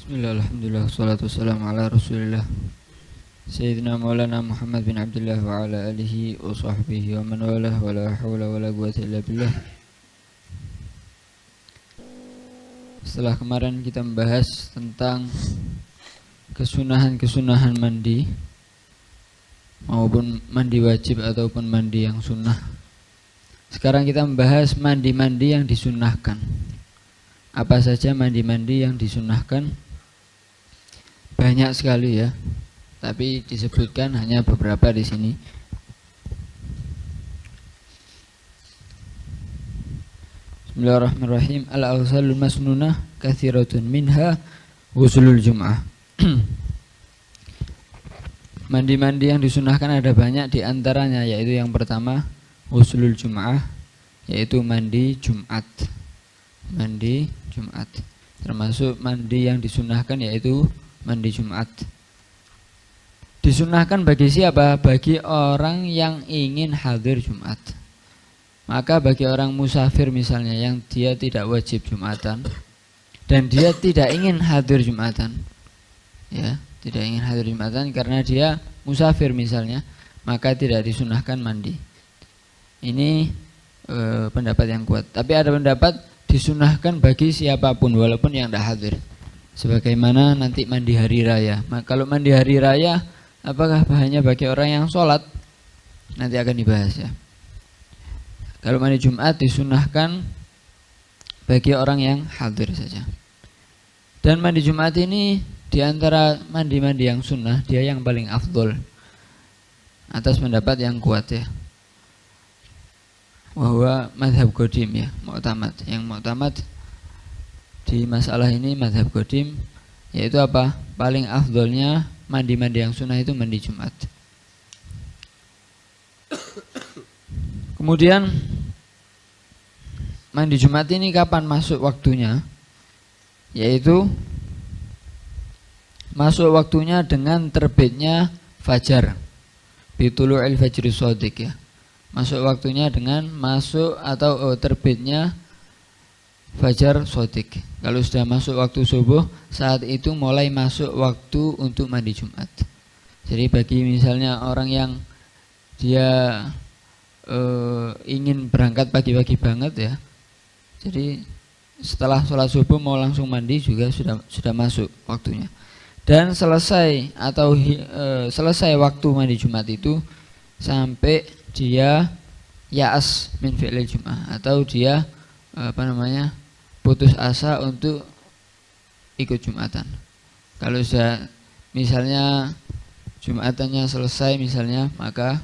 Bismillah, alhamdulillah, salatu wassalamu ala rasulillah Sayyidina maulana Muhammad bin Abdullah wa ala alihi wa sahbihi wa man walah wa la hawla wa la quwwata illa billah. Setelah kemarin kita membahas tentang kesunahan-kesunahan mandi, maupun mandi wajib ataupun mandi yang sunnah. Sekarang kita membahas mandi-mandi yang disunahkan. Apa saja mandi-mandi yang disunahkan? Banyak sekali ya, tapi disebutkan hanya beberapa di sini. Bismillahirrahmanirrahim. Al-awsalul masnunah kathiratun minha ghuslul jum'ah. Mandi-mandi yang disunahkan ada banyak, di antaranya yaitu yang pertama ghuslul jum'ah, yaitu mandi Jumat. Mandi Jumat termasuk mandi yang disunahkan, yaitu mandi Jumat. Disunahkan bagi siapa? Bagi orang yang ingin hadir Jumat. Maka bagi orang musafir misalnya yang dia tidak wajib Jumatan dan dia tidak ingin hadir Jumatan, ya, tidak ingin hadir Jumatan karena dia musafir misalnya, maka tidak disunahkan mandi. Ini pendapat yang kuat. Tapi ada pendapat disunahkan bagi siapapun walaupun yang tidak hadir. Sebagaimana nanti mandi hari raya. Kalau mandi hari raya, apakah hanya bagi orang yang sholat? Nanti akan dibahas ya. Kalau mandi Jumat disunahkan bagi orang yang hadir saja. Dan mandi Jumat ini diantara mandi-mandi yang sunnah, dia yang paling afdol atas pendapat yang kuat ya. Bahwa madhab qadim ya, mu'tamad. Yang mu'tamad di masalah ini madhab qadim, yaitu apa? Paling afdolnya mandi-mandi yang sunnah itu mandi Jumat. Kemudian mandi Jumat ini kapan masuk waktunya? Yaitu masuk waktunya dengan terbitnya fajar, bitulu'il fajri shadiq ya. Masuk waktunya dengan masuk atau terbitnya fajar shadiq. Kalau sudah masuk waktu subuh, saat itu mulai masuk waktu untuk mandi Jumat. Jadi bagi misalnya orang yang dia ingin berangkat pagi-pagi banget ya, jadi setelah sholat subuh mau langsung mandi juga sudah masuk waktunya. Dan selesai atau selesai waktu mandi Jumat itu sampai dia ya'as min fi'lil jum'ah, atau dia putus asa untuk ikut Jumatan. Kalau sudah misalnya Jumatannya selesai misalnya, maka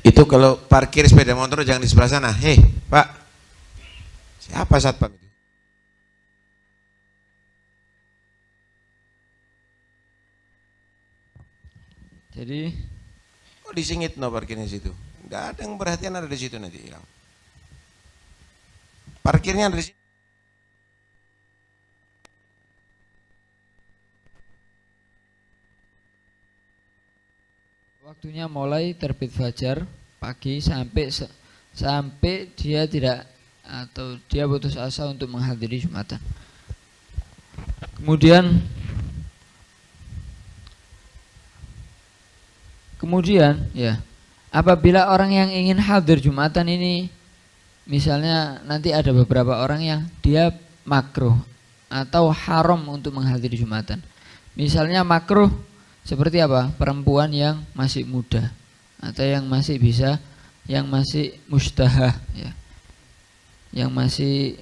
itu kalau parkir sepeda motor jangan di sebelah sana. Hei Pak, siapa satpam itu? jadi Kok disingit no parkirnya situ? Enggak ada yang perhatian, ada di situ nanti hilang. Parkirnya ada di situ. waktunya mulai terbit fajar pagi sampai dia tidak atau dia putus asa untuk menghadiri Jumatan. Kemudian ya, apabila orang yang ingin hadir Jumatan ini, misalnya nanti ada beberapa orang yang dia makruh atau haram untuk menghadiri Jumatan. Misalnya makruh seperti apa? Perempuan yang masih muda atau yang masih mustahah ya, yang masih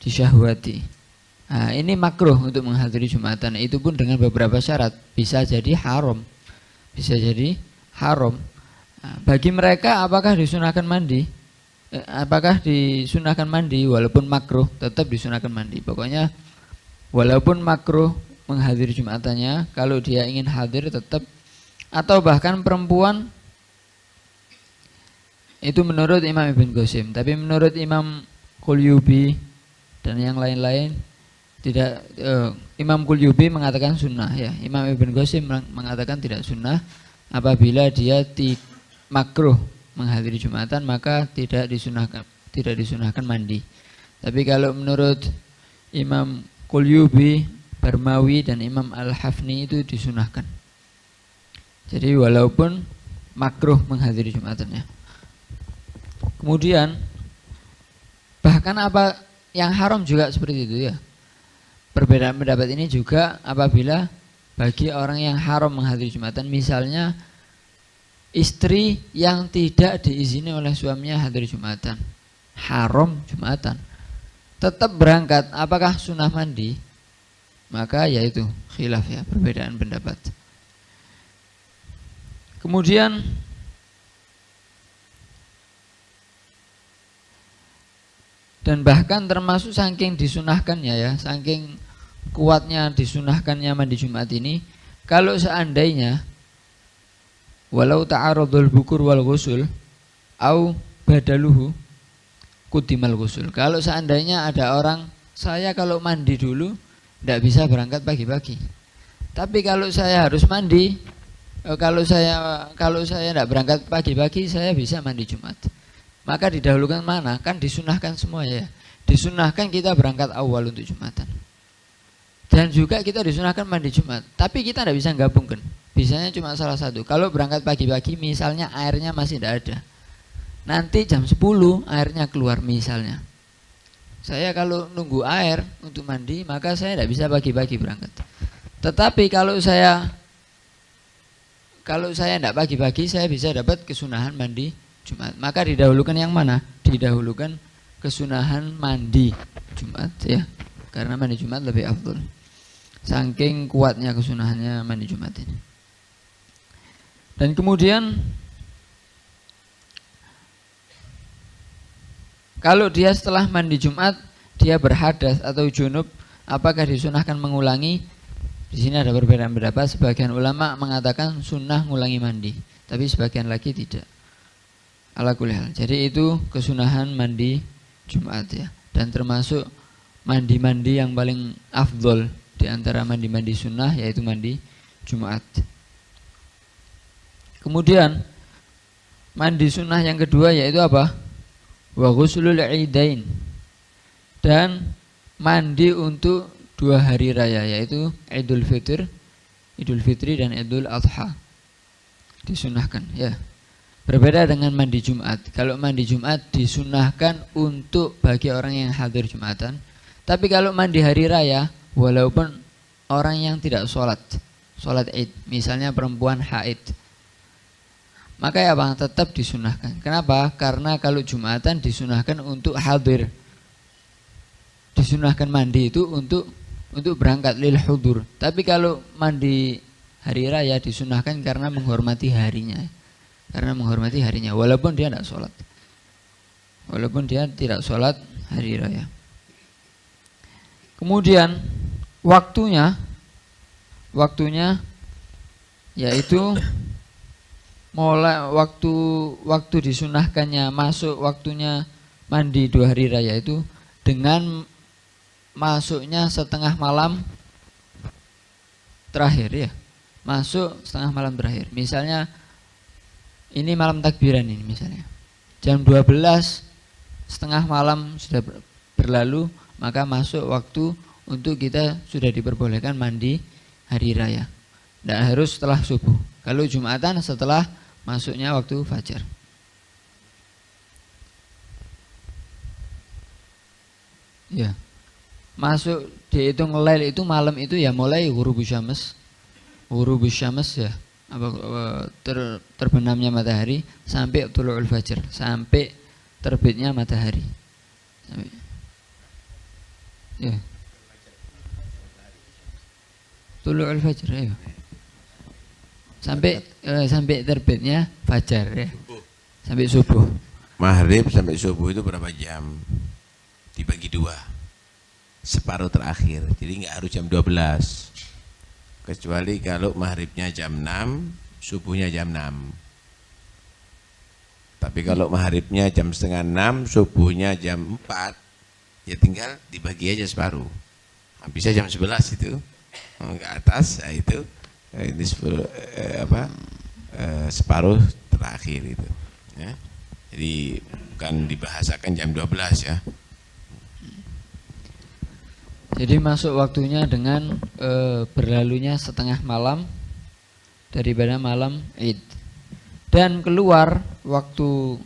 disyahwati. Nah, ini makruh untuk menghadiri Jumatan. Itu pun dengan beberapa syarat. Bisa jadi haram. Nah, bagi mereka apakah disunahkan mandi? Apakah disunahkan mandi walaupun makruh? Tetap disunahkan mandi. Pokoknya walaupun makruh menghadiri Jumatannya, kalau dia ingin hadir tetap. Atau bahkan perempuan, itu menurut Imam Ibn Qasim. Tapi menurut Imam Qulyubi dan yang lain-lain tidak. Imam Qulyubi mengatakan sunnah ya. Imam Ibn Qasim mengatakan tidak sunnah. Apabila dia makruh menghadiri Jumatan, maka tidak disunahkan mandi. Tapi kalau menurut Imam Qulyubi, Barmawi dan Imam Al-Hafni itu disunahkan. Jadi walaupun makruh menghadiri Jumatannya. Kemudian bahkan apa yang haram juga seperti itu ya. Perbedaan pendapat ini juga apabila bagi orang yang haram menghadiri Jumatan, misalnya istri yang tidak diizini oleh suaminya hadir Jumatan, haram Jumatan, tetap berangkat, apakah sunnah mandi? Maka yaitu khilaf ya, perbedaan pendapat. Kemudian dan bahkan termasuk saking disunahkannya ya, saking kuatnya disunahkannya mandi Jumat ini, kalau seandainya walau ta'aradul bukur wal ghusul au badaluhu kudimal ghusul. Kalau seandainya ada orang, saya kalau mandi dulu tidak bisa berangkat pagi-pagi, tapi kalau saya harus mandi, kalau saya tidak berangkat pagi-pagi, saya bisa mandi Jumat. Maka didahulukan mana? Kan disunahkan semua ya. Disunahkan kita berangkat awal untuk Jumatan. Dan juga kita disunahkan mandi Jumat. Tapi kita tidak bisa gabungkan. Bisanya cuma salah satu. Kalau berangkat pagi-pagi misalnya airnya masih tidak ada, nanti jam 10 airnya keluar misalnya. Saya kalau nunggu air untuk mandi, maka saya tidak bisa pagi-pagi berangkat. Tetapi kalau saya tidak pagi-pagi, saya bisa dapat kesunahan mandi Jumat. Maka didahulukan yang mana? Didahulukan kesunahan mandi Jumat ya. Karena mandi Jumat lebih afdol. Saking kuatnya kesunahannya mandi Jumat ini. Dan kemudian kalau dia setelah mandi Jumat dia berhadas atau junub, apakah disunahkan mengulangi? Di sini ada perbedaan pendapat. Sebagian ulama mengatakan sunnah mengulangi mandi, tapi sebagian lagi tidak. Ala kulli hal. Jadi itu kesunahan mandi Jumat ya. Dan termasuk mandi-mandi yang paling afdol di antara mandi-mandi sunnah, yaitu mandi Jumat. Kemudian mandi sunnah yang kedua yaitu apa? Wa ghuslul idain. Dan mandi untuk 2 hari raya, yaitu Idul Fitri dan Idul Adha. Disunahkan ya. Berbeda dengan mandi Jumat. Kalau mandi Jumat disunahkan untuk bagi orang yang hadir Jumatan. Tapi kalau mandi hari raya, walaupun orang yang tidak sholat Id, misalnya perempuan haid, maka ya Bang, tetap disunahkan. Kenapa? Karena kalau Jumatan disunahkan untuk hadir. Disunahkan mandi itu untuk berangkat lil hudur. Tapi kalau mandi hari raya disunahkan karena menghormati harinya. Walaupun dia tidak sholat. Walaupun dia tidak sholat hari raya. Kemudian waktunya yaitu mulai waktu disunahkannya masuk waktunya mandi 2 hari raya itu dengan masuknya setengah malam terakhir ya. Masuk setengah malam terakhir. Misalnya ini malam takbiran ini misalnya. Jam 12 setengah malam sudah berlalu, maka masuk waktu untuk kita sudah diperbolehkan mandi hari raya. Tidak harus setelah subuh. Kalau Jumatan setelah masuknya waktu fajar. Ya. Masuk dihitung lail itu malam itu ya mulai ghurubus syams ya. Terbenamnya matahari sampai tulu'ul fajar, sampai terbitnya matahari. Sampai. Ya. Tulu'ul fajar ya. Sampai terbitnya fajar ya. Sampai subuh. Maghrib sampai subuh itu berapa jam? Dibagi 2. Separuh terakhir. Jadi nggak harus jam 12. Kecuali kalau maghribnya jam 6, subuhnya jam 6. Tapi kalau maghribnya jam setengah 6, subuhnya jam 4, ya tinggal dibagi aja separuh. Bisa jam 11 itu ke atas, ya itu ini separuh terakhir itu. Ya. Jadi bukan dibahasakan jam 12 ya. Jadi masuk waktunya dengan berlalunya setengah malam daripada malam Id. Dan keluar waktu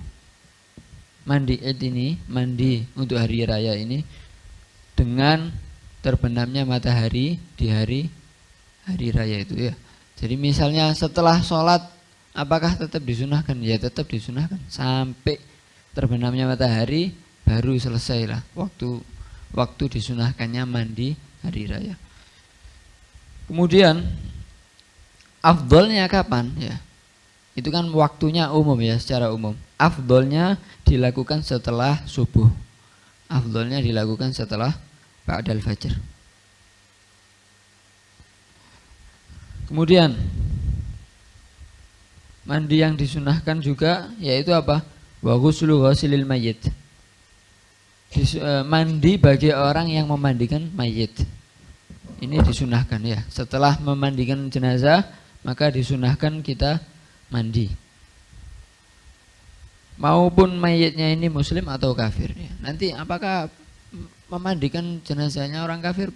mandi Id ini, mandi untuk hari raya ini, dengan terbenamnya matahari di hari raya itu ya. Jadi misalnya setelah sholat, apakah tetap disunahkan? Ya tetap disunahkan sampai terbenamnya matahari, baru selesailah waktu disunahkannya mandi hari raya. Kemudian afdolnya kapan ya? Itu kan waktunya umum ya, secara umum. Afdolnya dilakukan setelah subuh. Afdolnya dilakukan setelah ba'dal fajr. Kemudian mandi yang disunahkan juga yaitu apa? Wa ghuslu ghasilil mayyit. Mandi bagi orang yang memandikan mayit. Ini disunahkan ya. Setelah memandikan jenazah, maka disunahkan kita mandi. Maupun mayitnya ini muslim atau kafir ya. Nanti apakah memandikan jenazahnya orang kafir?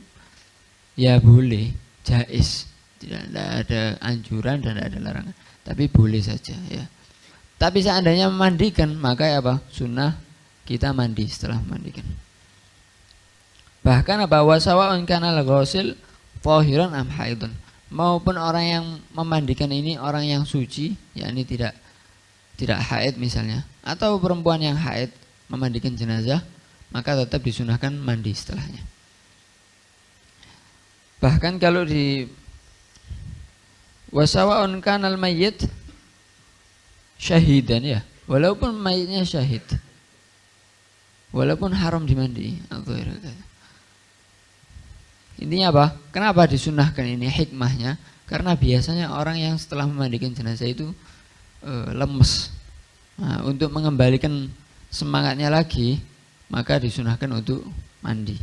Ya boleh, jaiz. Tidak ada anjuran dan tidak ada larangan. Tapi boleh saja ya. Tapi seandainya memandikan, maka apa? Sunnah kita mandi setelah memandikan. Bahkan apa? Wasawa'un kana al-ghasil tahiran am haidun. Maupun orang yang memandikan ini orang yang suci, yakni tidak haid misalnya, atau perempuan yang haid memandikan jenazah, maka tetap disunahkan mandi setelahnya. Bahkan kalau di wasawa'un kana al-mayyit syahidan ya, walaupun mayitnya syahid, walaupun haram dimandi atau intinya apa? Kenapa disunahkan ini? Hikmahnya karena biasanya orang yang setelah memandikan jenazah itu lemes. Nah, untuk mengembalikan semangatnya lagi, maka disunahkan untuk mandi.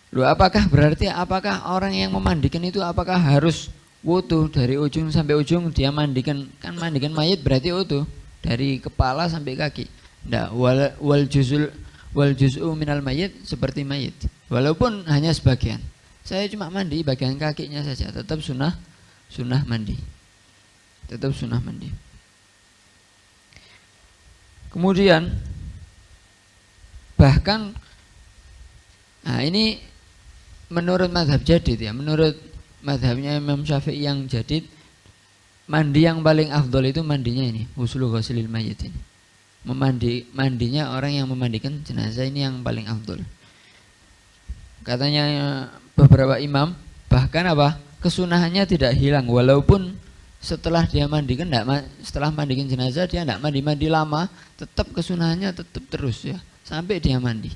Loh, apakah orang yang memandikan itu apakah harus wudu dari ujung sampai ujung dia mandikan? Kan mandikan mayit berarti wudu dari kepala sampai kaki. Nggak, wal juz'u minal mayit seperti mayit. Walaupun hanya sebagian. Saya cuma mandi bagian kakinya saja, tetap sunnah mandi. Tetap sunnah mandi. Kemudian bahkan nah ini menurut mazhab jadid ya, menurut mazhabnya Imam Syafi'i yang jadid, mandi yang paling afdol itu mandinya ini, ghuslu ghasilil mayyit ini. Mandinya orang yang memandikan jenazah ini yang paling afdol. Katanya beberapa imam, bahkan apa? Kesunahannya tidak hilang walaupun setelah dia mandikan setelah mandikan jenazah dia tidak mandi lama, tetap kesunahannya tetap terus ya, sampai dia mandi.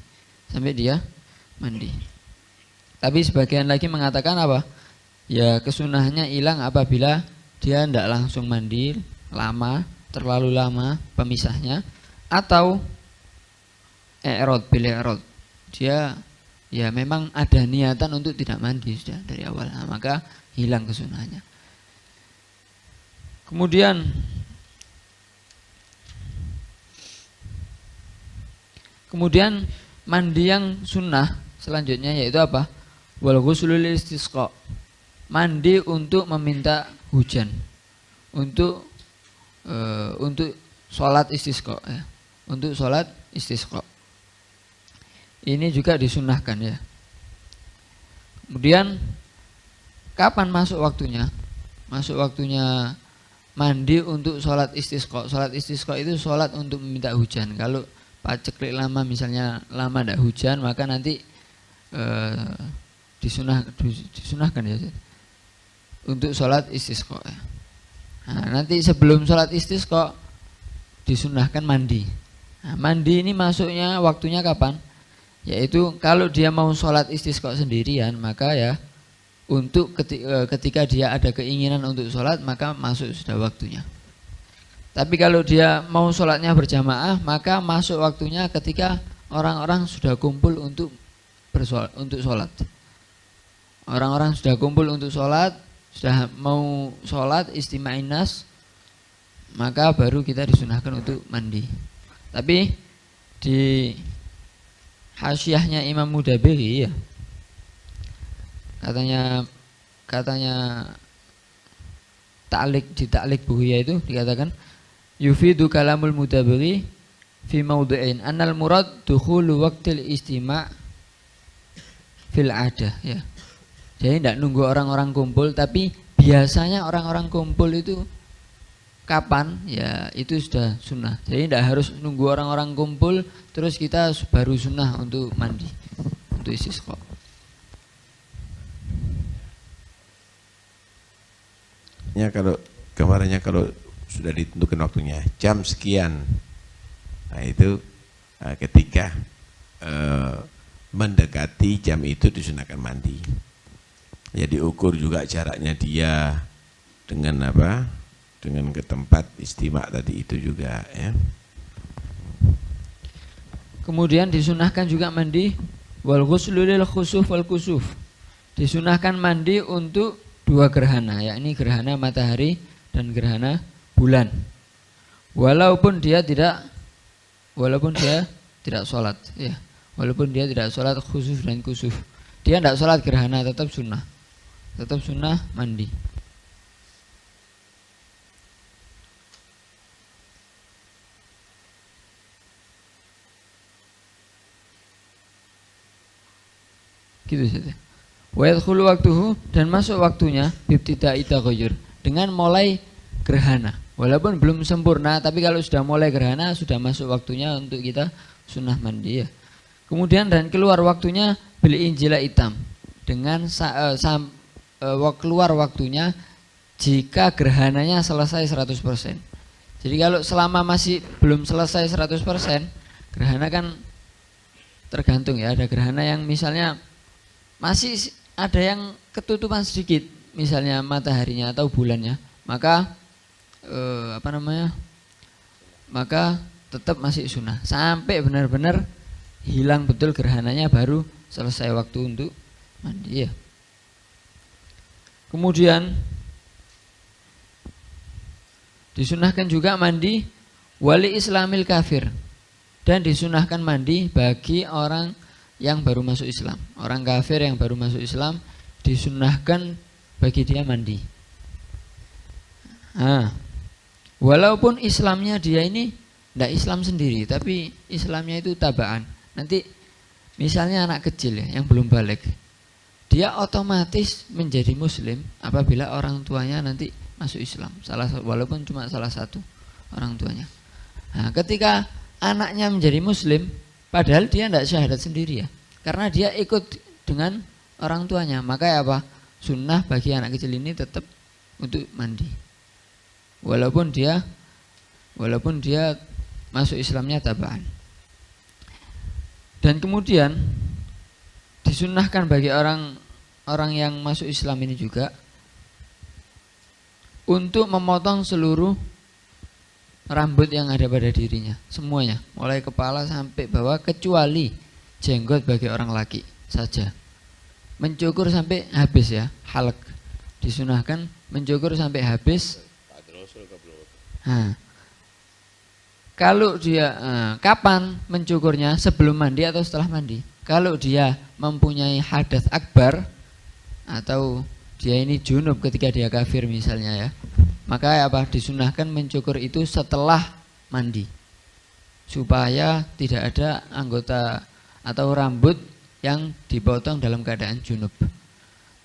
Tapi sebagian lagi mengatakan apa? Ya kesunahannya hilang apabila dia tidak langsung mandi lama, terlalu lama pemisahnya, atau bil i'rad. Dia ya memang ada niatan untuk tidak mandi sudah dari awal, nah, maka hilang kesunahannya. Kemudian mandi yang sunnah selanjutnya yaitu apa? Wal ghuslul istisqa. Mandi untuk meminta hujan. Untuk sholat istisqa ya. Untuk sholat istisqa. Ini juga disunahkan ya. Kemudian kapan masuk waktunya? Masuk waktunya mandi untuk sholat istisqa. Sholat istisqa itu sholat untuk meminta hujan. Kalau paceklik lama misalnya lama tidak hujan, maka nanti disunahkan ya untuk sholat istisqa ya. Nah, nanti sebelum sholat istisqa disunahkan mandi. Nah, mandi ini masuknya waktunya kapan? Yaitu kalau dia mau sholat istisqa sendirian, maka ya untuk ketika dia ada keinginan untuk sholat, maka masuk sudah waktunya. Tapi kalau dia mau sholatnya berjamaah, maka masuk waktunya ketika orang-orang sudah kumpul untuk sholat. Orang-orang sudah kumpul untuk sholat, sudah mau sholat istima'in nas, maka baru kita disunahkan untuk mandi. Tapi di Hasyiahnya Imam Mudabiri ya, Katanya di ta'liq Bughiyah itu dikatakan yufidu kalamul mudabiri fi maudu'in annal murad dukhulu waqtil istima' fil adah ya. Jadi tidak nunggu orang-orang kumpul, tapi biasanya orang-orang kumpul itu kapan ya itu sudah sunnah. Jadi tidak harus nunggu orang-orang kumpul terus kita baru sunnah untuk mandi, untuk istisqa. Ya kalau kemarinnya kalau sudah ditentukan waktunya jam sekian, nah itu ketika mendekati jam itu disunahkan mandi. Ya diukur juga jaraknya dia dengan apa? Dengan ke tempat istimak tadi itu juga ya. Kemudian disunahkan juga mandi wal ghuslu lil khusuf wal kusuf. Disunahkan mandi untuk dua gerhana, yakni gerhana matahari dan gerhana bulan. Walaupun dia tidak sholat, ya. Walaupun dia tidak sholat khusuf dan kusuf, dia tidak sholat gerhana tetap sunnah mandi. Gitu saja. Wa yadkhulu waqtuhu, dan masuk waktunya bibtida'i taghayyur, dengan mulai gerhana. Walaupun belum sempurna, tapi kalau sudah mulai gerhana sudah masuk waktunya untuk kita sunnah mandi ya. Kemudian dan keluar waktunya bil injila hitam, dengan keluar waktunya jika gerhananya selesai 100%. Jadi kalau selama masih belum selesai 100%, gerhana kan tergantung ya, ada gerhana yang misalnya masih ada yang ketutupan sedikit, misalnya mataharinya atau bulannya, maka maka tetap masih sunnah sampai benar-benar hilang betul gerhananya baru selesai waktu untuk mandi ya. Kemudian disunahkan juga mandi wali islamil kafir, dan disunahkan mandi bagi orang yang baru masuk Islam. Orang kafir yang baru masuk Islam disunahkan bagi dia mandi. Walaupun Islamnya dia ini tidak Islam sendiri, tapi Islamnya itu tabaan. Nanti misalnya anak kecil ya, yang belum balik, dia otomatis menjadi Muslim apabila orang tuanya nanti masuk Islam. Walaupun cuma salah satu orang tuanya. Nah, ketika anaknya menjadi Muslim, padahal dia tidak syahadat sendiri ya, karena dia ikut dengan orang tuanya, maka ya apa? Sunnah bagi anak kecil ini tetap untuk mandi. Walaupun dia masuk Islamnya tabaan. Dan kemudian disunnahkan bagi orang yang masuk Islam ini juga untuk memotong seluruh rambut yang ada pada dirinya, semuanya, mulai kepala sampai bawah, kecuali jenggot bagi orang laki saja. Mencukur sampai habis ya, halak. Disunahkan mencukur sampai habis. Kalau dia kapan mencukurnya, sebelum mandi atau setelah mandi? Kalau dia mempunyai hadas akbar atau dia ini junub ketika dia kafir misalnya ya, maka apa? Disunahkan mencukur itu setelah mandi, supaya tidak ada anggota atau rambut yang dipotong dalam keadaan junub.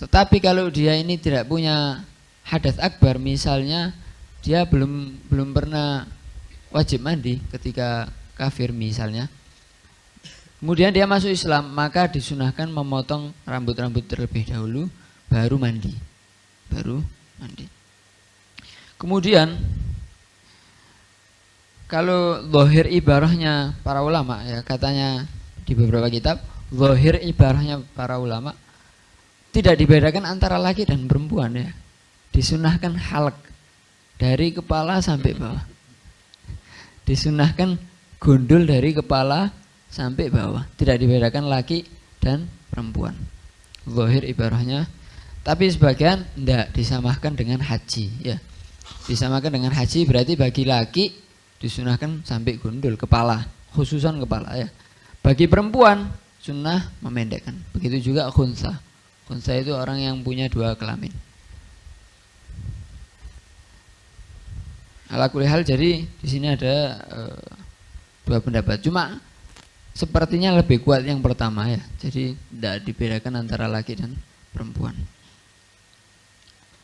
Tetapi kalau dia ini tidak punya hadas akbar, misalnya dia belum pernah wajib mandi ketika kafir misalnya, kemudian dia masuk Islam, maka disunahkan memotong rambut-rambut terlebih dahulu baru mandi. Kemudian kalau zahir ibarahnya para ulama ya, katanya di beberapa kitab, zahir ibarahnya para ulama tidak dibedakan antara laki dan perempuan ya. Disunahkan halak dari kepala sampai bawah. Disunahkan gundul dari kepala sampai bawah. Tidak dibedakan laki dan perempuan. Zahir ibarahnya. Tapi sebagian tidak disamakan dengan haji ya. Disamakan dengan haji berarti bagi laki disunahkan sampai gundul kepala, khususan kepala ya. Bagi perempuan sunnah memendekkan. Begitu juga khunsa. Unsa itu orang yang punya dua kelamin. Ala kulli hal, jadi di sini ada dua pendapat. Cuma sepertinya lebih kuat yang pertama ya. Jadi tidak dibedakan antara laki dan perempuan.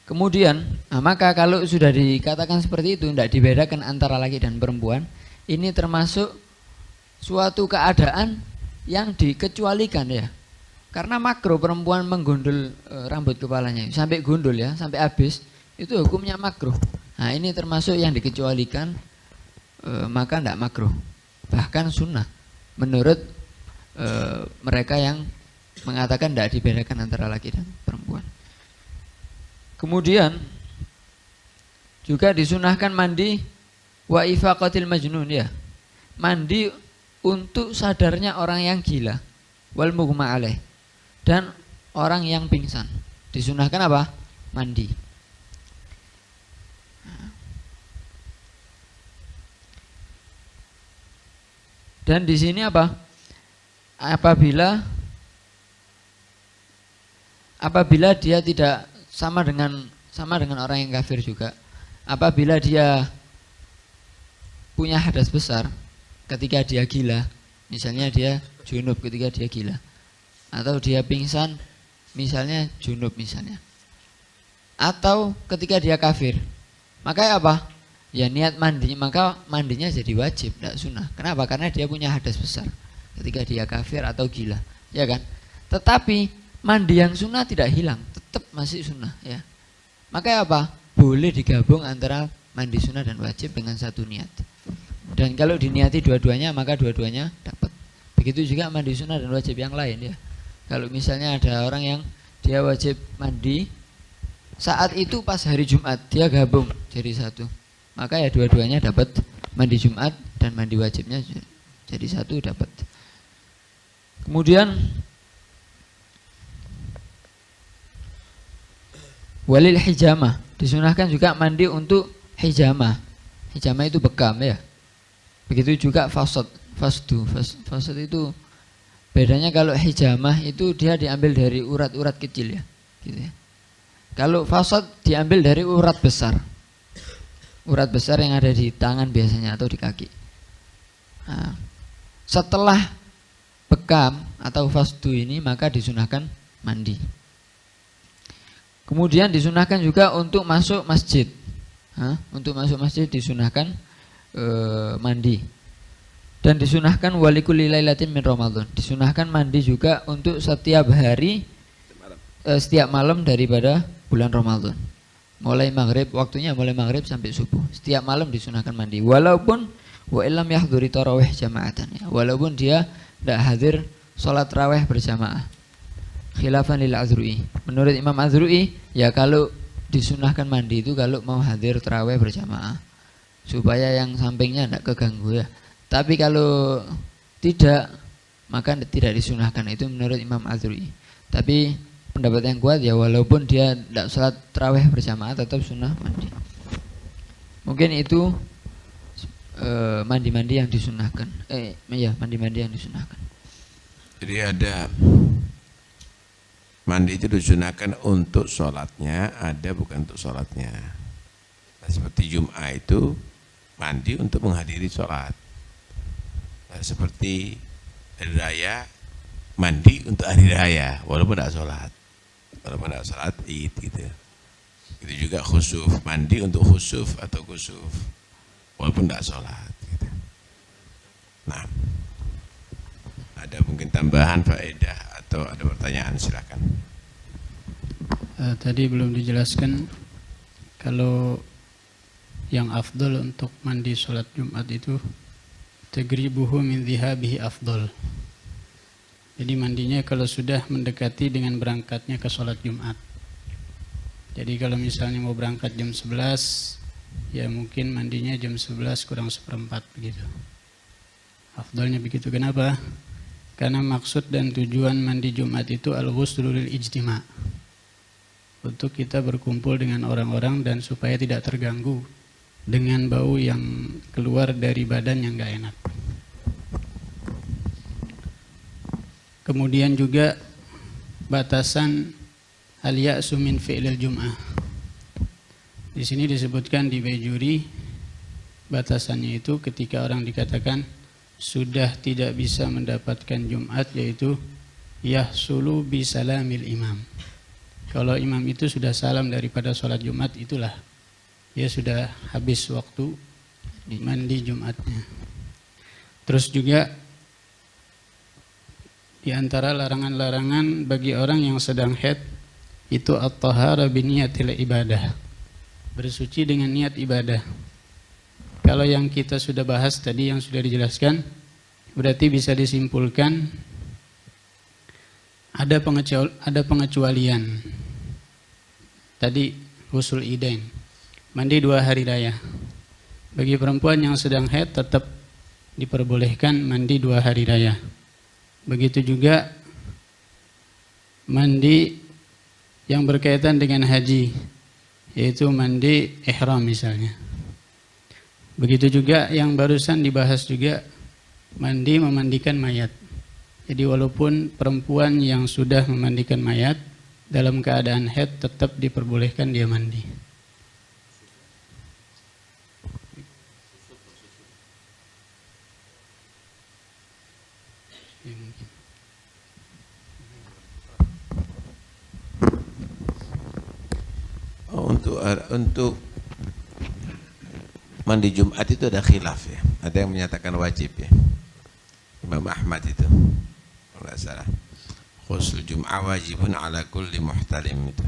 Kemudian, maka kalau sudah dikatakan seperti itu, tidak dibedakan antara laki dan perempuan, ini termasuk suatu keadaan yang dikecualikan ya. Karena makruh perempuan menggundul rambut kepalanya sampai gundul ya, sampai habis, itu hukumnya makruh. Nah ini termasuk yang dikecualikan, maka tidak makruh, bahkan sunnah menurut mereka yang mengatakan tidak dibedakan antara laki dan perempuan. Kemudian juga disunahkan mandi wa ifaqatil majnun ya. Mandi untuk sadarnya orang yang gila, wal mughma alaih, dan orang yang pingsan. Disunahkan apa? Mandi. Dan di sini apa? Apabila dia tidak sama dengan orang yang kafir juga. Apabila dia punya hadas besar ketika dia gila, misalnya dia junub ketika dia gila, atau dia pingsan misalnya junub misalnya, atau ketika dia kafir, maka apa? Ya niat mandi, maka mandinya jadi wajib, tidak sunnah. Kenapa? Karena dia punya hadas besar ketika dia kafir atau gila, ya kan? Tetapi mandi yang sunnah tidak hilang, tetap masih sunnah ya. Maka apa? Boleh digabung antara mandi sunnah dan wajib dengan satu niat. Dan kalau diniati dua-duanya, maka dua-duanya dapat. Begitu juga mandi sunnah dan wajib yang lain ya. Kalau misalnya ada orang yang dia wajib mandi, saat itu pas hari Jumat dia gabung jadi satu, maka ya dua-duanya dapat, mandi Jumat dan mandi wajibnya jadi satu dapat. Kemudian walil hijamah, disunahkan juga mandi untuk hijamah. Hijamah itu bekam ya. Begitu juga fasad itu bedanya. Kalau hijamah itu dia diambil dari urat-urat kecil ya, gitu ya. Kalau fasad diambil dari urat besar. Urat besar yang ada di tangan biasanya atau di kaki. Nah, setelah bekam atau fasdu ini maka disunahkan mandi. Kemudian disunahkan juga untuk masuk masjid. Untuk masuk masjid disunahkan mandi. Dan disunahkan walikulli lailatin min Ramadan. Disunahkan mandi juga untuk setiap hari, setiap malam daripada bulan Ramadan. Mulai maghrib, waktunya mulai maghrib sampai subuh. Setiap malam disunahkan mandi. Walaupun wa illam yahduri tarawih jama'atan ya. Walaupun dia tidak hadir sholat tarawih berjamaah. Khilafan lil Azru'i. Menurut Imam Azru'i ya kalau disunahkan mandi itu kalau mau hadir tarawih berjamaah, supaya yang sampingnya tidak keganggu ya. Tapi kalau tidak, maka tidak disunahkan. Itu menurut Imam Azru'i. Tapi pendapat yang kuat ya walaupun dia tidak sholat tarawih berjamaah tetap sunnah mandi. Mungkin itu mandi-mandi yang disunahkan. Mandi-mandi yang disunahkan. Jadi ada mandi itu disunahkan untuk sholatnya, ada bukan untuk sholatnya. Nah, seperti Jum'ah itu mandi untuk menghadiri sholat. Nah, seperti hari raya mandi untuk hari raya walaupun tidak sholat. Walaupun tidak sholat id gitu. Itu juga khusuf, mandi untuk khusuf atau kusuf walaupun tidak sholat gitu. Nah, ada mungkin tambahan faedah atau ada pertanyaan, silakan. Tadi belum dijelaskan kalau yang afdol untuk mandi sholat Jumat itu tagribuhu min dhihabihi afdol. Jadi mandinya kalau sudah mendekati dengan berangkatnya ke sholat Jumat. Jadi kalau misalnya mau berangkat jam 11, ya mungkin mandinya jam 11 kurang seperempat begitu. Afdolnya begitu. Kenapa? Karena maksud dan tujuan mandi Jumat itu al-ghuslu lil ijtima', untuk kita berkumpul dengan orang-orang dan supaya tidak terganggu dengan bau yang keluar dari badan yang gak enak. Kemudian juga batasan al-ya'su min fi'lil jum'ah. Di sini disebutkan di Baijuri batasannya itu ketika orang dikatakan sudah tidak bisa mendapatkan Jumat, yaitu yahsulu bi salamil imam. Kalau imam itu sudah salam daripada sholat Jumat, itulah dia sudah habis waktu mandi Jumatnya. Terus juga di antara larangan-larangan bagi orang yang sedang haid itu at-tahara bi niyatil ibadah, bersuci dengan niat ibadah. Kalau yang kita sudah bahas tadi, yang sudah dijelaskan, berarti bisa disimpulkan ada pengecualian. Tadi ghusl idain, mandi 2 hari raya. Bagi perempuan yang sedang haid tetap diperbolehkan mandi 2 hari raya. Begitu juga mandi yang berkaitan dengan haji, yaitu mandi ihram misalnya. Begitu juga yang barusan dibahas juga, mandi memandikan mayat. Jadi walaupun perempuan yang sudah memandikan mayat dalam keadaan haid tetap diperbolehkan dia mandi. Untuk mandi Jumat itu ada khilaf ya. Ada yang menyatakan wajib ya. Imam Ahmad itu kalau tidak salah, ghusl Jum'ah wajibun ala kulli muhtalim, itu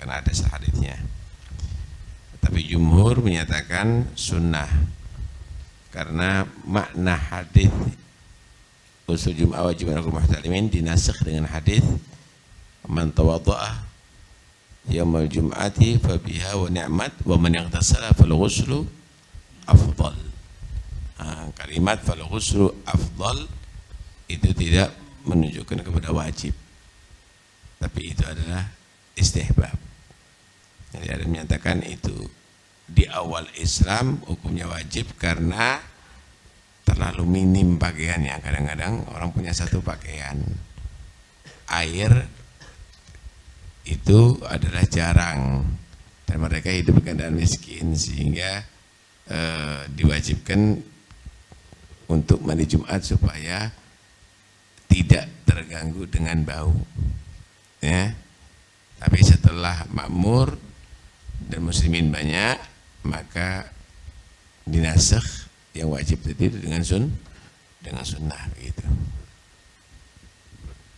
karena ada hadisnya. Tapi jumhur menyatakan sunnah, karena makna hadis ghusl Jum'ah wajibun ala kulli muhtalimin dinasikh dengan hadis man tawadda'a yaumal jum'ati fa biha wa ni'mat wa man ightasala fal ghuslu afdal. Kalimat fal ghuslu afdal itu tidak menunjukkan kepada wajib, tapi itu adalah istihbab. Jadi ada yang menyatakan itu di awal Islam hukumnya wajib karena terlalu minim pakaiannya. Kadang-kadang orang punya satu pakaian, air itu adalah jarang, dan mereka hidup keadaan miskin, sehingga diwajibkan untuk mandi Jumat supaya tidak terganggu dengan bau ya. Tapi setelah makmur dan muslimin banyak, maka dinasakh yang wajib tadi dengan sunnah gitu.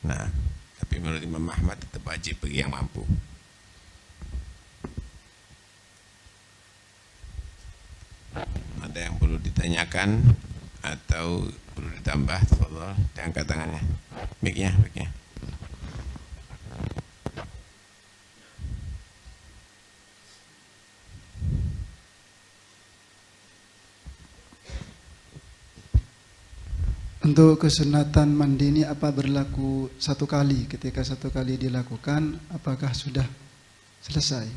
Nah, tapi menurut Imam Ahmad tetap wajib bagi yang mampu. Ada yang perlu ditanyakan atau perlu ditambah? Tafadhol, diangkat tangannya. Mic-nya. Untuk kesunatan mandi ini apa berlaku satu kali? Ketika satu kali dilakukan, apakah sudah selesai?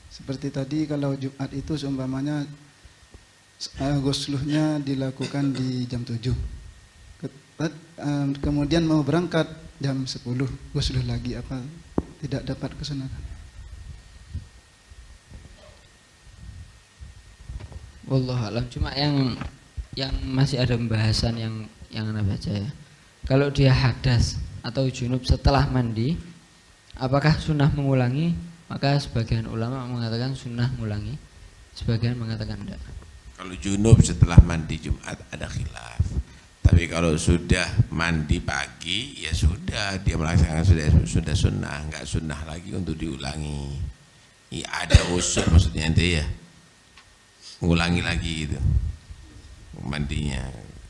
Seperti tadi kalau Jumat itu seumpamanya ghusluhnya dilakukan di jam 7. Kemudian mau berangkat jam 10, ghusluh lagi, apa tidak dapat kesunatan? Wallahu a'lam. Cuma yang masih ada pembahasan yang Anda baca ya. Kalau dia hadas atau junub setelah mandi, apakah sunnah mengulangi? Maka sebagian ulama mengatakan sunnah mengulangi, sebagian mengatakan tidak. Kalau junub setelah mandi Jumat ada khilaf. Tapi kalau sudah mandi pagi, ya sudah, dia melaksanakan sudah sunnah, enggak sunnah lagi untuk diulangi. Ya, ada usul maksudnya nanti ya, mengulangi lagi itu mandinya.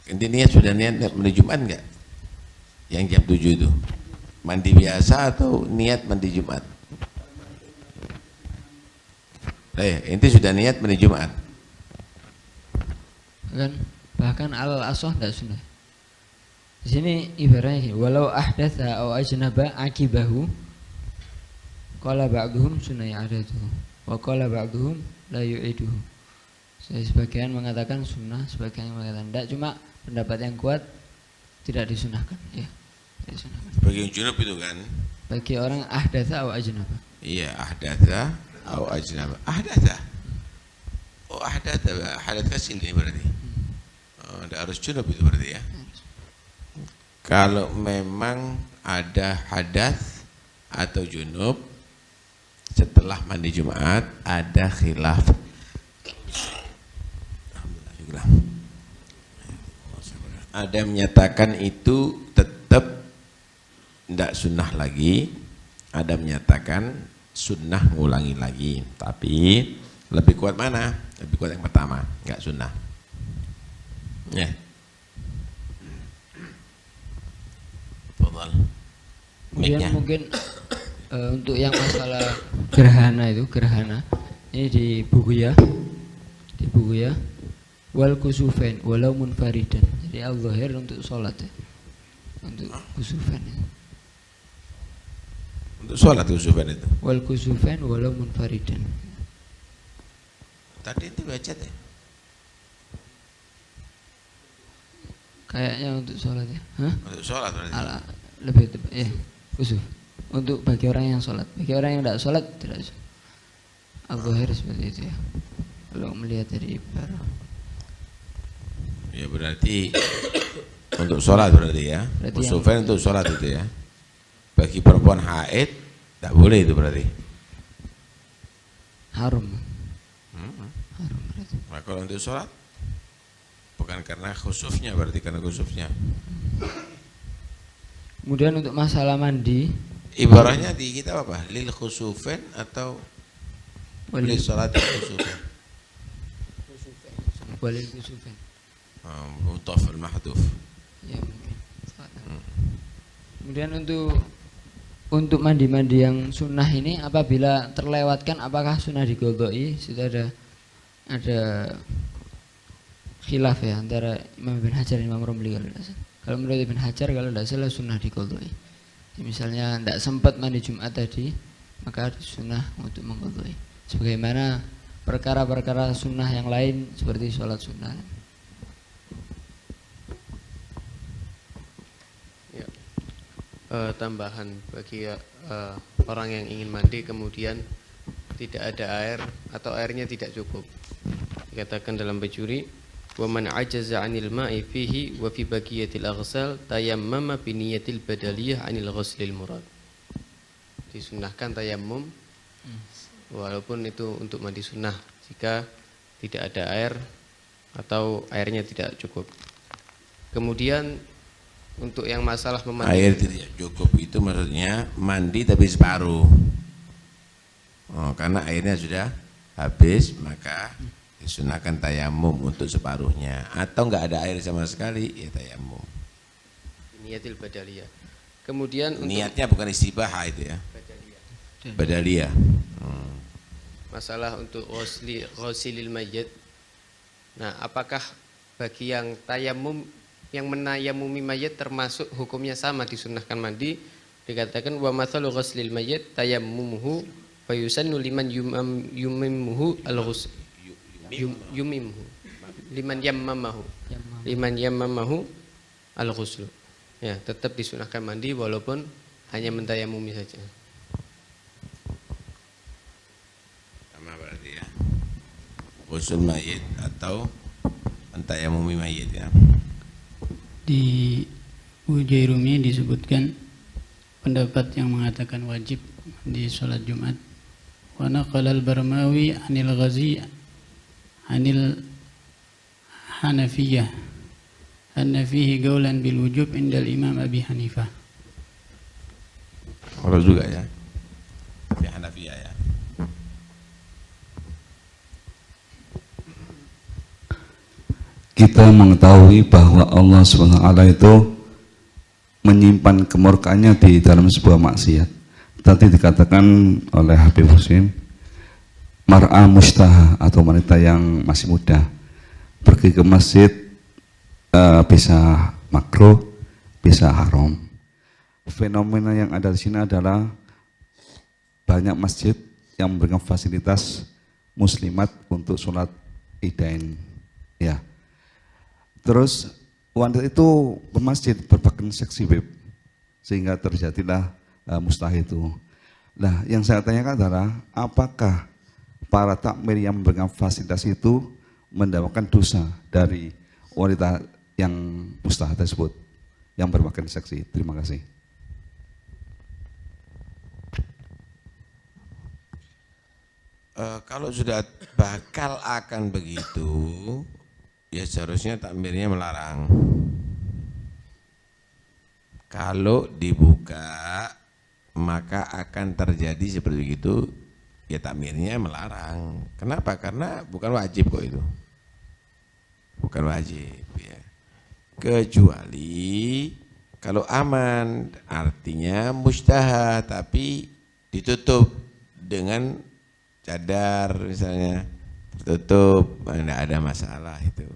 Intinya sudah niat mandi Jumat enggak? Yang jam 7 itu mandi biasa atau niat mandi Jumat? Inti sudah niat mandi Jumat. Bahkan al-aswah tidak sunnah. Di sini ibaratnya walau ahdatha atau ajnaba akibahu, qala ba'duhum sunnah i'adatuhu wa qala ba'duhum la yu'iduhu. Sebagian mengatakan sunnah, sebagian mengatakan tidak. Cuma pendapat yang kuat tidak disunahkan ya. Disunahkan. Bagi yang junub itu kan Bagi orang ahdatsa atau ajnaba. Iya, ahdatsa atau ajnaba. Ahdatsa. Oh, ahdatsa. Hadat kecil ini berarti. Oh, tidak harus junub itu berarti ya. Kalau memang ada hadas atau junub setelah mandi Jumat ada khilaf. Alhamdulillah. Ada yang menyatakan itu tetap tidak sunnah lagi, ada yang menyatakan sunnah ngulangi lagi, tapi lebih kuat mana? Lebih kuat yang pertama, nggak sunnah. Ya. Kemudian mungkin untuk yang masalah gerhana itu, gerhana ini di buku ya, wal kusufain walau munfaridan. Jadi al-zahir untuk sholat ya, untuk kusufain ya. Untuk sholat kusufain itu. Wal kusufain walau munfaridan. Tadi itu baca deh. Kayaknya untuk sholat ya. Hah? Untuk sholat berarti. Lebih tepat ya, kusuf. Untuk bagi orang yang sholat, bagi orang yang tidak sholat tidak. Al-zahir seperti itu ya. Kalau melihat dari ibarat. Ya berarti untuk sholat berarti ya. Kusufain untuk sholat itu ya. Bagi perempuan haid tidak boleh itu berarti. Haram. Haram berarti. Nah, kalau untuk sholat bukan karena khusufnya, berarti karena khusufnya. Kemudian untuk masalah mandi, Ibaratnya di kita apa? Lil khusufain atau lil sholat khusufain? walil kusufain. Mutaf al-mahduf. Ya mungkin. Kemudian untuk mandi-mandi yang sunnah ini apabila terlewatkan apakah sunnah diqodhoi? Sudah ada khilaf ya antara Imam Ibn Hajar dan Imam Romli kalau tidak salah. Kalau menurut Ibn Hajar kalau tidak salah sunnah diqodhoi. Misalnya tidak sempat mandi Jumat tadi, maka sunnah untuk mengqodhoi. Sebagaimana perkara-perkara sunnah yang lain seperti sholat sunnah. Ya. Tambahan bagi orang yang ingin mandi kemudian tidak ada air atau airnya tidak cukup. Dikatakan dalam Bajuri, wa man ajaza 'anil ma'i fihi wa fi baqiyatil aghsal tayammama bi niyatil badaliyah 'anil ghuslil murad. Disunnahkan tayammum walaupun itu untuk mandi sunnah jika tidak ada air atau airnya tidak cukup. Kemudian untuk yang masalah memandi Air tidak cukup itu maksudnya mandi tapi separuh. Karena airnya sudah habis maka disunahkan tayamum untuk separuhnya, atau enggak ada air sama sekali ya tayamum. niyatil badaliyah. Kemudian Niatnya bukan istibahah itu ya. Badaliyah. Masalah untuk ghuslil mayyit. Nah, apakah bagi yang tayamum yang menayamumi mayit termasuk hukumnya sama disunnahkan mandi? Dikatakan wa mathalu ghuslil mayyit tayammumuhu fa yusannu liman yumimuhu al-ghusl yumimhu liman yammamahu al-ghusl. Ya, tetap disunahkan mandi walaupun hanya mentayamumi saja. Sama berarti ya. Ghusl mayit atau mentayamumi mayit ya. Di Ujairumi disebutkan pendapat yang mengatakan wajib di sholat Jumat. Wa naqala al-Barmawi 'anil Ghazi 'anil Hanafiyah anna fihi qawlan bil wujub indal Imam Abi Hanifah. Kalau juga ya. Di Hanafiyah ya. Kita mengetahui bahwa Allah SWT itu menyimpan kemurkaannya di dalam sebuah maksiat. Tadi dikatakan oleh Habib Husin, mar'a mustaha atau wanita yang masih muda pergi ke masjid bisa makruh, bisa haram. Fenomena yang ada di sini adalah banyak masjid yang memberikan fasilitas muslimat untuk sholat idain, ya. Terus wanita itu bermasjid berpakaian seksi, Beb, sehingga terjadilah mustahid itu. Nah, yang saya tanyakan adalah apakah para takmir yang memberikan fasilitas itu mendapatkan dosa dari wanita yang mustahid tersebut yang berpakaian seksi? Terima kasih. Kalau sudah bakal akan begitu, ya seharusnya takmirnya melarang. Kalau dibuka, maka akan terjadi seperti itu, ya takmirnya melarang. Kenapa? Karena bukan wajib kok itu. Bukan wajib ya. Kecuali kalau aman, artinya mustahab, tapi ditutup dengan cadar misalnya, tertutup, tidak ada masalah itu.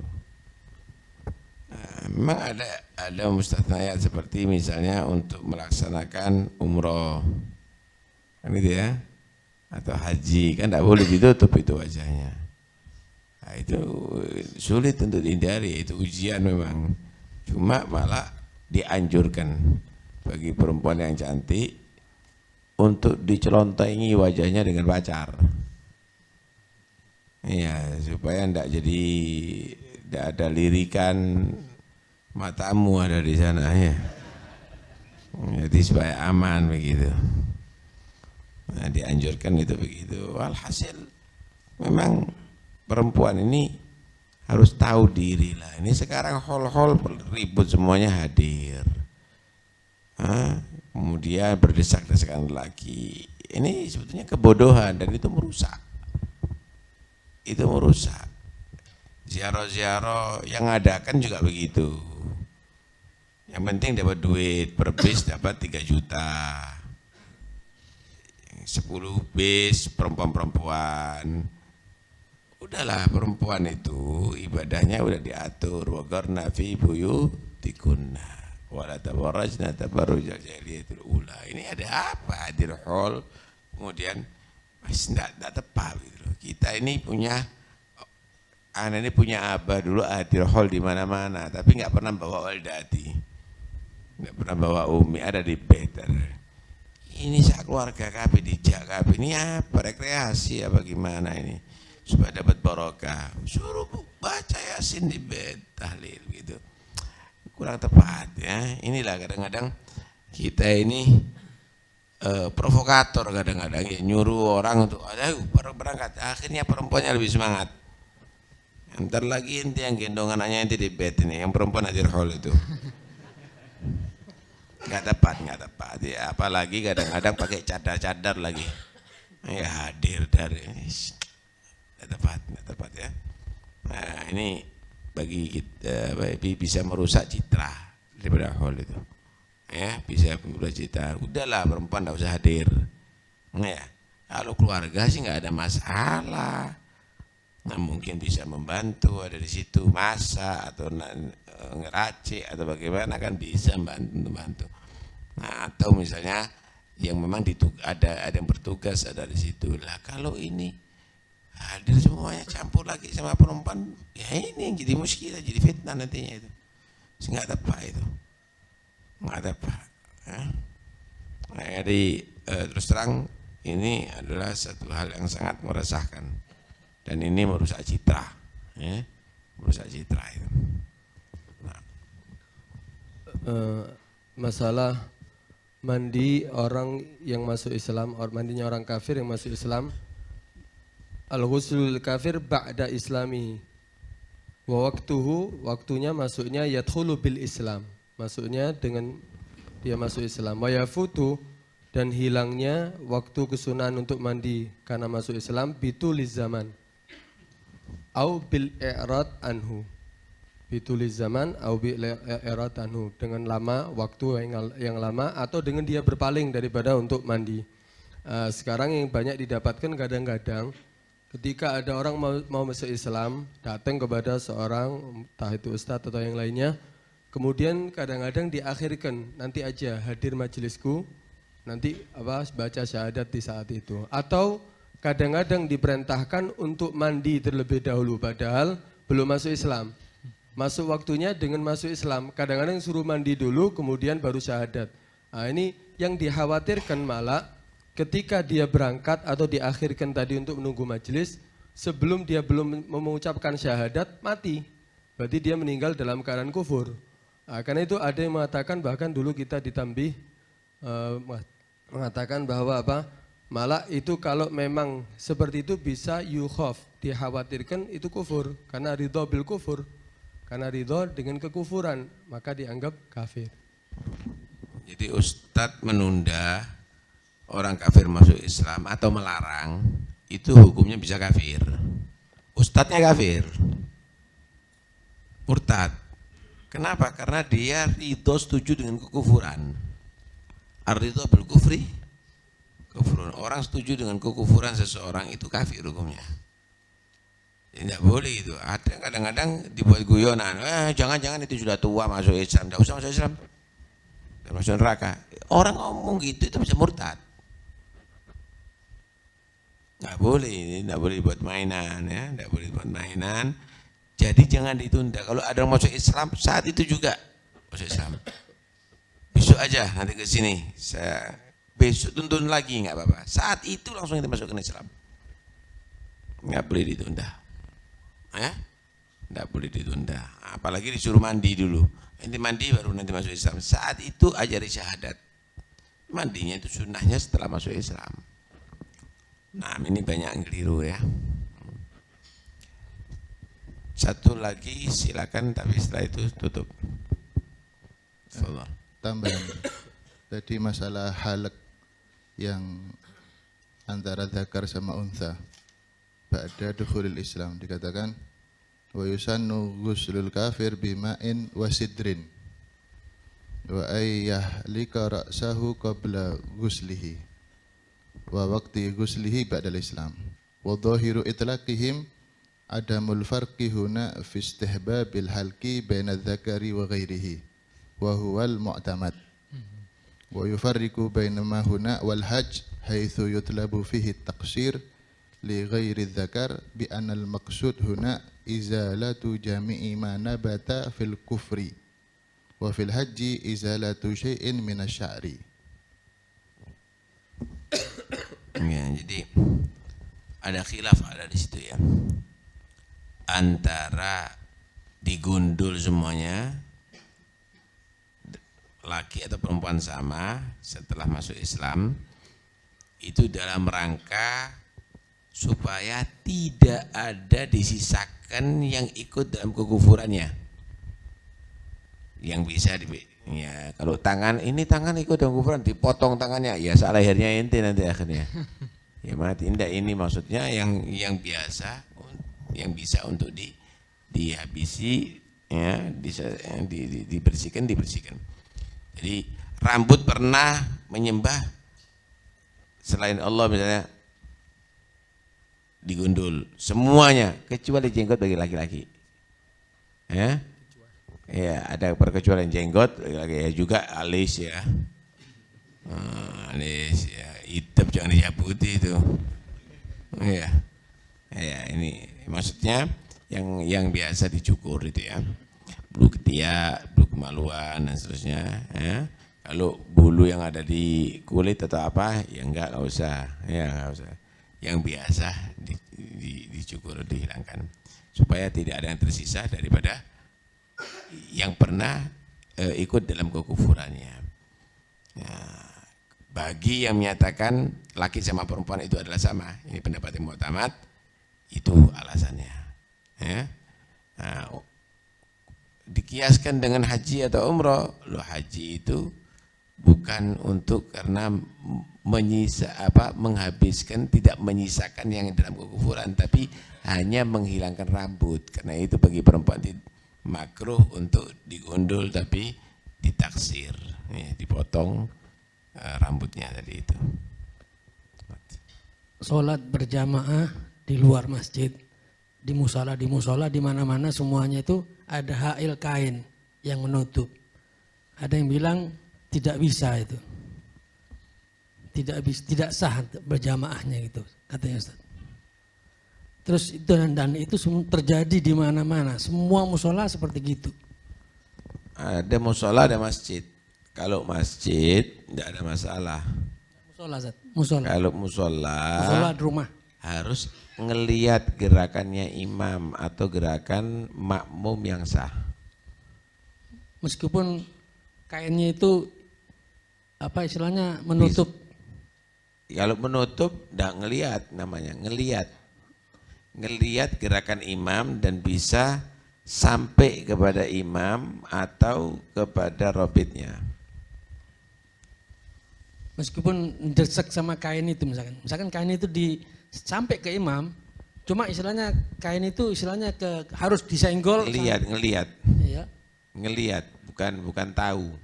Nah, memang ada mustathnayat seperti misalnya untuk melaksanakan umroh, kan gitu ya, atau haji, kan tidak boleh ditutup itu wajahnya. Nah, itu sulit untuk dihindari, itu ujian memang. Cuma malah dianjurkan bagi perempuan yang cantik untuk dicelontengi wajahnya dengan pacar. Iya, supaya tidak ada lirikan matamu ada di sana ya. Jadi supaya aman begitu. Nah, dianjurkan itu begitu. Walhasil memang perempuan ini harus tahu diri lah. Ini sekarang hol-hol ribut semuanya hadir. Kemudian berdesak-desakan lagi. Ini sebetulnya kebodohan dan itu merusak. Itu merusak. Ziarah-ziarah yang adakan juga begitu. Yang penting dapat duit, per bis dapat 3 juta. 10 bis perempuan-perempuan. Udahlah, perempuan itu ibadahnya udah diatur. Waqarna fi buyutikunna wala tabarrajna tabarrujal jahiliyatul ula. Ini ada apa hadir hall kemudian masih tidak tepat gitu loh. Kita ini punya anak ini punya abah dulu hadir hall di mana-mana, tapi nggak pernah bawa waldati, nggak pernah bawa umi, ada di bed. Ini sekeluarga kabeh dijak kabeh, ini apa rekreasi apa gimana ini supaya dapat barokah, suruh baca Yasin di bed tahlil gitu, kurang tepat ya. Inilah kadang-kadang kita ini provokator, kadang-kadang ya, nyuruh orang untuk ayo berangkat, akhirnya perempuannya lebih semangat. Ntar lagi inti yang gendong anaknya inti di bed ini, yang perempuan hadir hall itu. Nggak tepat ya. Apalagi kadang-kadang pakai cadar-cadar lagi. Ya hadir dari nggak tepat ya. Nah ini bagi kita bisa merusak citra daripada hall itu. Ya bisa merusak citra. Udahlah perempuan nggak usah hadir. Ya kalau keluarga sih nggak ada masalah. Nah mungkin bisa membantu ada di situ masak atau ngeracik atau bagaimana kan bisa bantu. Nah atau misalnya yang memang ada yang bertugas ada di situ lah. Kalau ini hadir semuanya campur lagi sama perempuan, ya ini yang jadi muskilah, jadi fitnah nantinya itu. Nggak tepat itu, nggak tepat. Nah, jadi terus terang ini adalah satu hal yang sangat meresahkan. Dan ini merusak citra, ya, merusak citra itu. Nah. Masalah mandi orang yang masuk Islam, mandinya orang kafir yang masuk Islam, al-ghuslul kafir ba'da islami, wa waktunya masuknya yadkhulu bil Islam, masuknya dengan dia masuk Islam, wa yafutu dan hilangnya waktu kesunahan untuk mandi karena masuk Islam bituliz zaman. Au bil i'rad anhu, bituliz zaman au bil i'rad anhu, dengan lama waktu yang lama atau dengan dia berpaling daripada untuk mandi. Sekarang yang banyak didapatkan kadang-kadang ketika ada orang mau masuk Islam datang kepada seorang entah itu ustadz atau yang lainnya, kemudian kadang-kadang diakhirkan nanti aja hadir majelisku, nanti baca syahadat di saat itu, atau kadang-kadang diperintahkan untuk mandi terlebih dahulu padahal belum masuk Islam. Masuk waktunya dengan masuk Islam, kadang-kadang suruh mandi dulu kemudian baru syahadat. Nah, ini yang dikhawatirkan malah ketika dia berangkat atau diakhirkan tadi untuk menunggu majelis, sebelum dia belum mengucapkan syahadat, mati. Berarti dia meninggal dalam keadaan kufur. Nah, karena itu ada yang mengatakan, bahkan dulu kita ditambih mengatakan bahwa apa? Malah itu kalau memang seperti itu bisa yukhaf, dikhawatirkan itu kufur. Karena ridho bil kufur. Karena ridho dengan kekufuran, maka dianggap kafir. Jadi ustadz menunda orang kafir masuk Islam atau melarang, itu hukumnya bisa kafir. Ustadznya kafir, murtad. Kenapa? Karena dia ridho setuju dengan kekufuran. Ar-ridho bil kufri kufrun. Orang setuju dengan kekufuran seseorang itu kafir hukumnya. Tidak boleh itu. Ada kadang-kadang dibuat guyonan. Jangan-jangan itu sudah tua masuk Islam. Tidak usah masuk Islam. Tidak masuk neraka. Orang ngomong gitu itu bisa murtad. Nggak boleh. Tidak boleh buat mainan. Ya. Tidak boleh buat mainan. Jadi jangan ditunda. Kalau ada yang masuk Islam saat itu juga masuk Islam. Besok aja nanti ke sini. Besok tuntun lagi nggak apa-apa. Saat itu langsung kita masukkan Islam. Nggak boleh ditunda. Ya? Nggak boleh ditunda. Apalagi disuruh mandi dulu. Nanti mandi baru nanti masuk Islam. Saat itu ajari syahadat. Mandinya itu sunnahnya setelah masuk Islam. Nah ini banyak yang keliru ya. Satu lagi silakan, tapi setelah itu tutup. Tambahan. Tadi masalah halak yang antara dzakar sama untha ba'da dukhulil Islam dikatakan wa yusannu ghuslul kafir bima'in wa sidrin wa ayyahlika ra'sahu qabla ghuslihi wa waqti ghuslihi ba'dal Islam wa dhahiru itlaqihim adamul farqi huna fi istihbabil halqi baina dzakari wa ghairihi wa huwal mu'tamad wa yufarriqu baina ma huna wal hajj haitsu yutlabu fihi at-taqsir li ghairi dzakar bi anna al-maqsud huna izalatu jami'i ma nabata fil kufri wa fil hajji izalatu syai'in min asy-sya'ri. Ya, jadi ada khilaf ada di situ ya. Antara digundul semuanya laki atau perempuan sama setelah masuk Islam itu dalam rangka supaya tidak ada disisakan yang ikut dalam kekufurannya, yang bisa ya kalau tangan ini tangan ikut dalam kekufuran dipotong tangannya ya salah lehernya ente nanti akhirnya ya mati. Indah ini maksudnya yang biasa yang bisa untuk dihabisi ya dibersihkan. Jadi rambut pernah menyembah selain Allah misalnya digundul semuanya kecuali jenggot bagi laki-laki. Ya, ada perkecualian jenggot laki-laki ya, juga alis ya. Alis ya, hitam jangan dicabuti itu. Ya, ini maksudnya yang biasa dicukur itu ya. Bulu ketiak, bulu kemaluan dan seterusnya ya. Kalau bulu yang ada di kulit atau apa ya enggak usah ya, enggak usah. Yang biasa dicukur dihilangkan supaya tidak ada yang tersisa daripada yang pernah ikut dalam kekufurannya. Ya, bagi yang menyatakan laki sama perempuan itu adalah sama, ini pendapat yang mu'tamad, itu alasannya ya. Nah, dikiaskan dengan haji atau umroh, loh haji itu bukan untuk karena menghabiskan, tidak menyisakan yang dalam kekufuran, tapi hanya menghilangkan rambut. Karena itu bagi perempuan makruh untuk digundul tapi ditaksir, ya, dipotong rambutnya tadi itu. Sholat berjamaah di luar masjid, di musola di mana-mana semuanya itu ada hail kain yang menutup. Ada yang bilang tidak bisa itu, tidak sah berjamaahnya gitu katanya Ustaz. Terus itu dan itu terjadi di mana-mana, semua musola seperti gitu. Ada musola ada masjid. Kalau masjid tidak ada masalah. Musola, Zat. Musola. Kalau musola Di rumah. harus ngelihat gerakannya imam atau gerakan makmum yang sah. Meskipun kainnya itu apa istilahnya menutup. Kalau menutup tidak ngelihat namanya, ngelihat gerakan imam dan bisa sampai kepada imam atau kepada robitnya. Meskipun desek sama kain itu misalkan kain itu sampai ke imam, cuma istilahnya kain itu istilahnya harus disenggol. Ngelihat. Iya. Ngelihat, bukan tahu.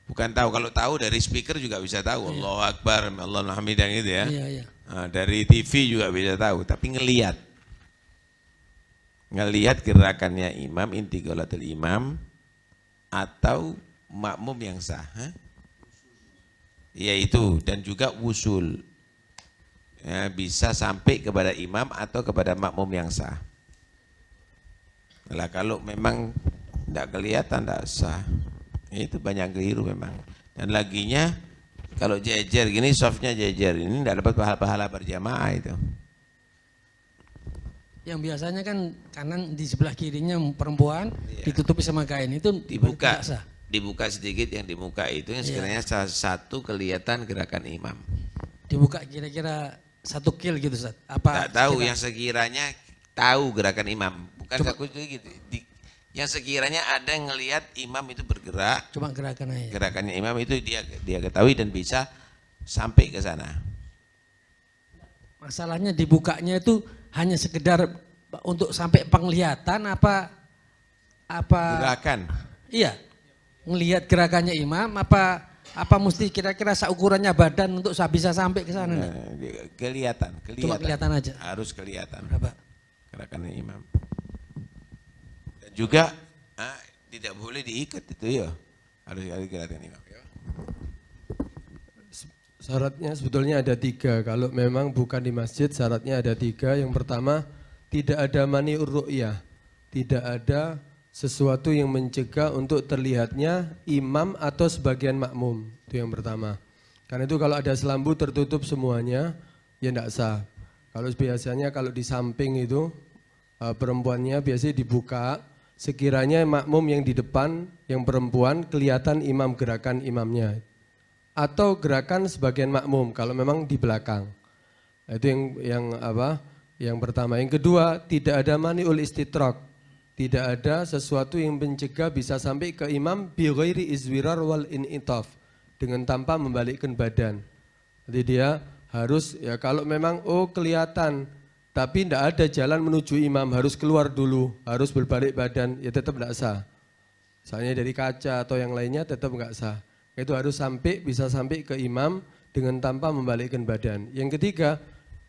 Bukan tahu, kalau tahu dari speaker juga bisa tahu. Iya. Allahu Akbar, Allahu Hamidah gitu ya. Iya. Nah, dari TV juga bisa tahu, tapi ngelihat gerakannya imam, inti qolatul imam atau makmum yang sah. Yaitu, dan juga wusul. Ya, bisa sampai kepada imam atau kepada makmum yang sah. Nah, kalau memang tidak kelihatan, tidak sah. Itu banyak keliru memang. Dan laginya kalau jejer gini, softnya jejer ini tidak dapat pahala berjamaah itu. Yang biasanya kan kanan di sebelah kirinya perempuan, ditutupi sama kain itu dibuka. Sah. Dibuka sedikit yang di muka itu yang sekiranya salah satu kelihatan gerakan imam. Dibuka kira-kira 1 kil gitu, Ustaz. Apa? Tak tahu yang sekiranya tahu gerakan imam. Bukan aku gitu. Yang sekiranya ada yang ngelihat imam itu bergerak. Cuma gerakannya. Gerakannya imam itu dia ketahui dan bisa sampai ke sana. Masalahnya dibukanya itu hanya sekedar untuk sampai penglihatan apa gerakan. Iya. Ngelihat gerakannya imam apa mesti kira-kira seukurannya badan untuk bisa sampai ke sana? Kelihatan. Cuma kelihatan aja. Harus kelihatan. Berapa? Gerakannya imam. Dan juga tidak boleh diikat itu ya. Harus kelihatan imam. Ya. Syaratnya sebetulnya ada 3. Kalau memang bukan di masjid, syaratnya ada 3. Yang pertama, tidak ada mani'ur ru'yah. Tidak ada sesuatu yang mencegah untuk terlihatnya imam atau sebagian makmum. Itu yang pertama. Karena itu kalau ada selambu tertutup semuanya, ya tidak sah. Kalau biasanya kalau di samping itu perempuannya biasanya dibuka, sekiranya makmum yang di depan, yang perempuan kelihatan imam gerakan imamnya. Atau gerakan sebagian makmum kalau memang di belakang. Itu yang pertama. Yang kedua, tidak ada mani'ul istitrak. Tidak ada sesuatu yang mencegah bisa sampai ke imam bi ghairi izwirar wal initaf, dengan tanpa membalikkan badan. Jadi dia harus ya kalau memang kelihatan tapi tidak ada jalan menuju imam, harus keluar dulu, harus berbalik badan, ya tetap tidak sah. Misalnya dari kaca atau yang lainnya tetap enggak sah. Itu harus bisa sampai ke imam dengan tanpa membalikkan badan. Yang ketiga,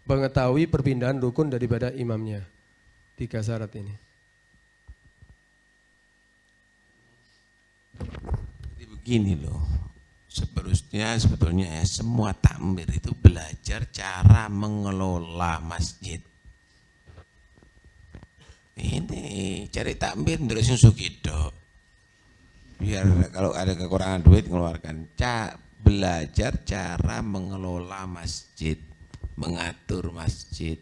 mengetahui perpindahan rukun daripada imamnya. 3 syarat ini. Jadi begini loh, sebetulnya semua takmir itu belajar cara mengelola masjid. Ini cari takmir terus sugih. Biar kalau ada kekurangan duit ngeluarkan. Belajar cara mengelola masjid, mengatur masjid.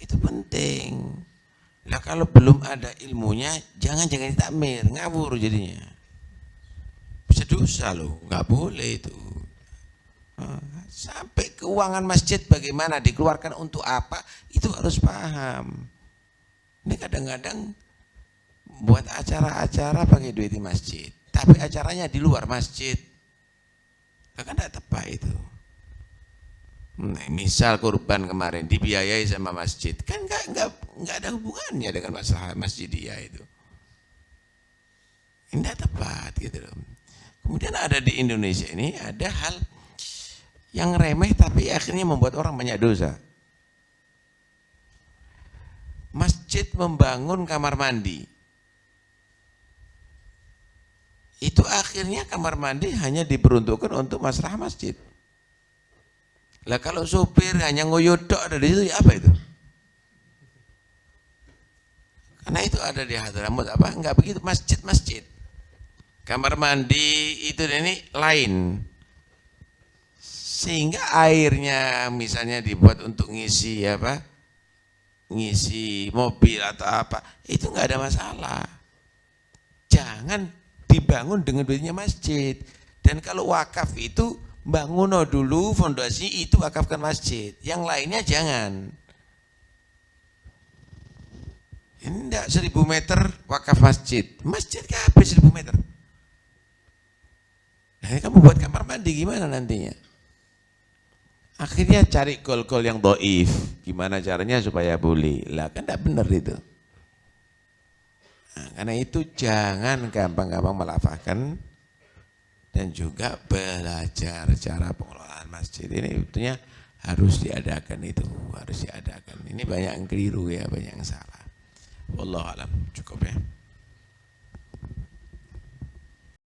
Itu penting. Lah kalau belum ada ilmunya, jangan takmir, ngawur jadinya. Bisa dosa loh, nggak boleh itu. Sampai keuangan masjid bagaimana, dikeluarkan untuk apa, itu harus paham. Ini kadang-kadang buat acara-acara pakai duit di masjid, tapi acaranya di luar masjid, kan tidak tepat itu. Misal kurban kemarin dibiayai sama masjid, kan nggak ada hubungannya dengan masalah masjidiyah itu. Ini tidak tepat gitu loh. Kemudian ada di Indonesia ini ada hal yang remeh tapi akhirnya membuat orang banyak dosa. Masjid membangun kamar mandi. Itu akhirnya kamar mandi hanya diperuntukkan untuk masalah masjid. Lah kalau sopir hanya ngoyodok ada di situ, ya apa itu? Karena itu ada di Hadramut enggak begitu, masjid-masjid. Kamar mandi itu ini lain. Sehingga airnya misalnya dibuat untuk ngisi apa? Ngisi mobil atau apa, itu nggak ada masalah. Jangan dibangun dengan duitnya masjid. Dan kalau wakaf itu bangun dulu fondasi itu wakafkan masjid. Yang lainnya jangan. Ini enggak 1000 meter wakaf masjid. Masjid kabeh 1000 meter. Nah, ini kamu buat kamar mandi gimana nantinya? Akhirnya cari gol-gol yang doif. Gimana caranya supaya boleh? Lah kan tidak benar itu. Nah, karena itu jangan gampang-gampang melafalkan dan juga belajar cara pengelolaan masjid. Ini sebetulnya harus diadakan itu, harus diadakan. Ini banyak yang keliru ya, banyak yang salah. Wallahu alam, cukup ya.